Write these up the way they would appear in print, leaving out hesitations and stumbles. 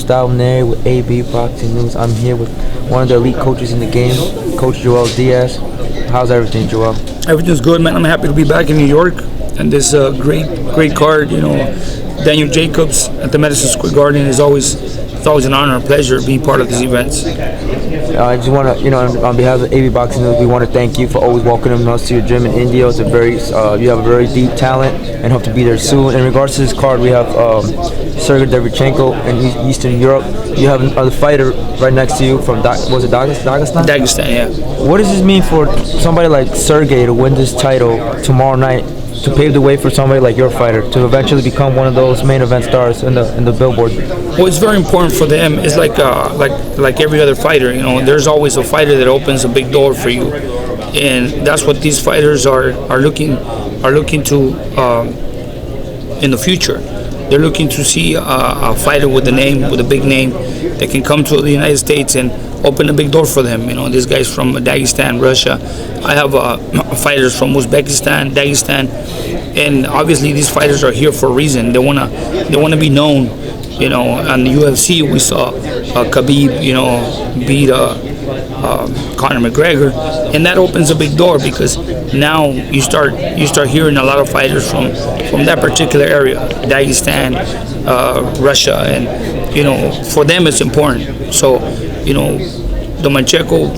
Style Nary with AB Boxing News. I'm here with one of the elite coaches in the game, Coach Joel Diaz. How's everything, Joel? Everything's good, man. I'm happy to be back in New York and this great card. You know, Daniel Jacobs at the Madison Square Garden it's always an honor and pleasure being part of these events. I just want to, on behalf of AB Boxing News, we want to thank you for always welcoming us to your gym in India. It's you have a very deep talent and hope to be there soon. In regards to this card, we have Sergey Derevchenko in Eastern Europe. You have another fighter right next to you from Dagestan? Dagestan, yeah. What does this mean for somebody like Sergey to win this title tomorrow night, to pave the way for somebody like your fighter to eventually become one of those main event stars in the Billboard? Well, it's very important for them. It's like every other fighter. You know, there's always a fighter that opens a big door for you, and that's what these fighters are looking to in the future. They're looking to see a fighter with a big name that can come to the United States and open a big door for them. You know, these guys from Dagestan, Russia. I have fighters from Uzbekistan, Dagestan, and obviously these fighters are here for a reason. They wanna be known. You know, on the UFC we saw Khabib, beat Conor McGregor, and that opens a big door because now you start hearing a lot of fighters from that particular area, Dagestan, Russia, and for them it's important. So the Mancheko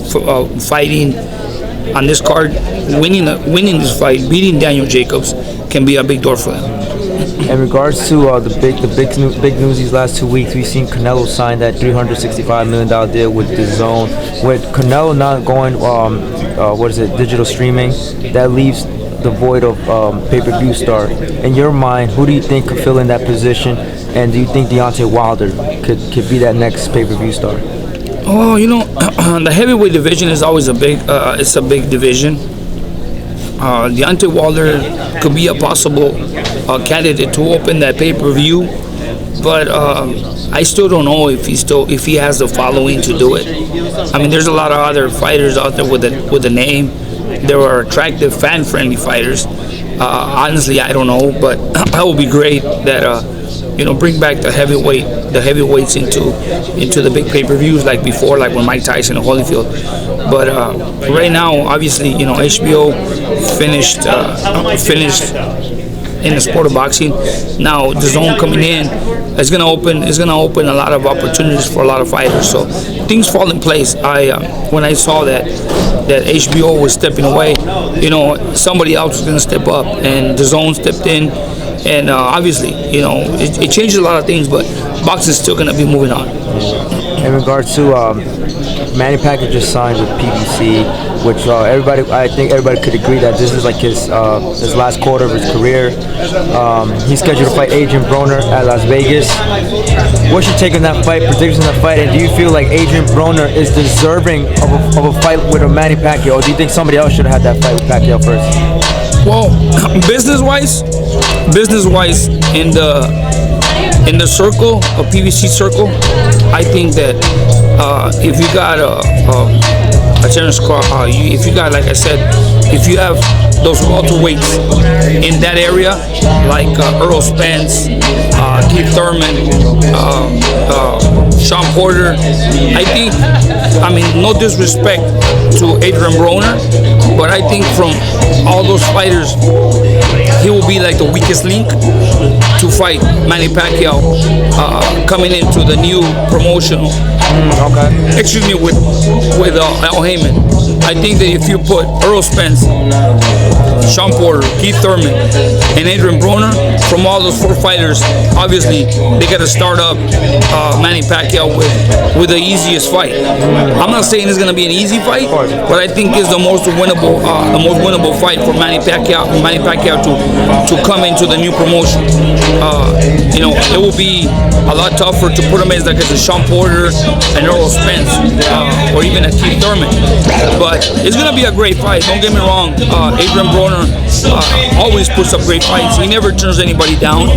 fighting on this card, winning this fight, beating Daniel Jacobs can be a big door for them. In regards to the big news these last 2 weeks, we've seen Canelo sign that $365 million deal with DAZN. With Canelo not going, digital streaming, that leaves the void of pay-per-view star. In your mind, who do you think could fill in that position, and do you think Deontay Wilder could be that next pay-per-view star? Oh, the heavyweight division is always a big division. Deontay Wilder could be a possible candidate to open that pay-per-view, but I still don't know if he has the following to do it. I mean, there's a lot of other fighters out there with a name. There are attractive, fan-friendly fighters. Honestly, I don't know, but that would be great that bring back the heavyweights into the big pay-per-views like before, like when Mike Tyson and Holyfield. But right now, obviously, HBO finished in the sport of boxing. Now the zone coming in is gonna open a lot of opportunities for a lot of fighters. So things fall in place. When I saw that HBO was stepping away, somebody else was gonna step up, and the zone stepped in. And obviously, it changes a lot of things, but boxing is still going to be moving on. In regards to Manny Pacquiao just signed with PBC, which I think everybody could agree that this is like his last quarter of his career. He's scheduled to fight Adrien Broner at Las Vegas. What's your take on that fight, predictions on that fight, and do you feel like Adrien Broner is deserving of a fight with a Manny Pacquiao, or do you think somebody else should have had that fight with Pacquiao first? Well, business-wise, in the circle, a PBC circle, I think that if you got a Terrence Crawford, if you got, like I said, if you have those welterweights in that area, like Earl Spence, Keith Thurman, Sean Porter, I mean, no disrespect to Adrien Broner, but I think from all those fighters, he will be like the weakest link to fight Manny Pacquiao coming into the new promotional. Excuse me, with Al Heyman. I think that if you put Earl Spence, Sean Porter, Keith Thurman, and Adrien Broner, from all those four fighters, obviously they got to start up Manny Pacquiao with the easiest fight. I'm not saying it's going to be an easy fight, but I think it's the most winnable fight for Manny Pacquiao to come into the new promotion. It will be a lot tougher to put him as like a Sean Porter and Earl Spence, or even a Keith Thurman. But it's going to be a great fight. Don't get me wrong. Adrien Broner always puts up great fights. He never turns anybody down.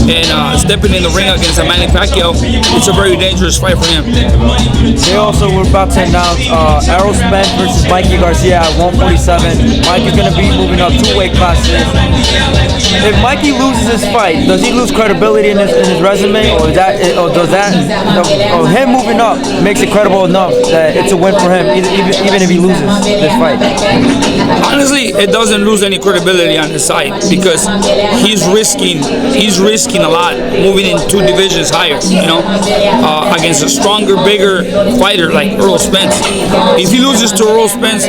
And stepping in the ring against a Manny Pacquiao, it's a very dangerous fight for him. They also were about to announce Errol Spence versus Mikey Garcia at 147. Mikey's going to be moving up 2 weight classes. If Mikey loses his fight, does he lose credibility in his resume, or him moving up makes it credible enough that it's a win for him, even if he loses this fight? Honestly, it doesn't lose any credibility on his side because he's risking a lot moving in 2 divisions higher, against a stronger, bigger fighter like Earl Spence. If he loses to Earl Spence,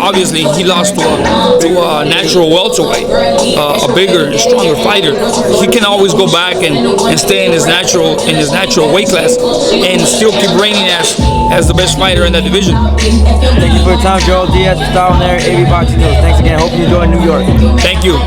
obviously he lost to a natural welterweight, a bigger and stronger fighter. He can always go back and stay in his natural weight class and still keep reigning as the best fighter in that division. Thank you for your time, Joel Diaz. Style there, AB Boxing News. Thanks again. Hope you enjoy New York. Thank you.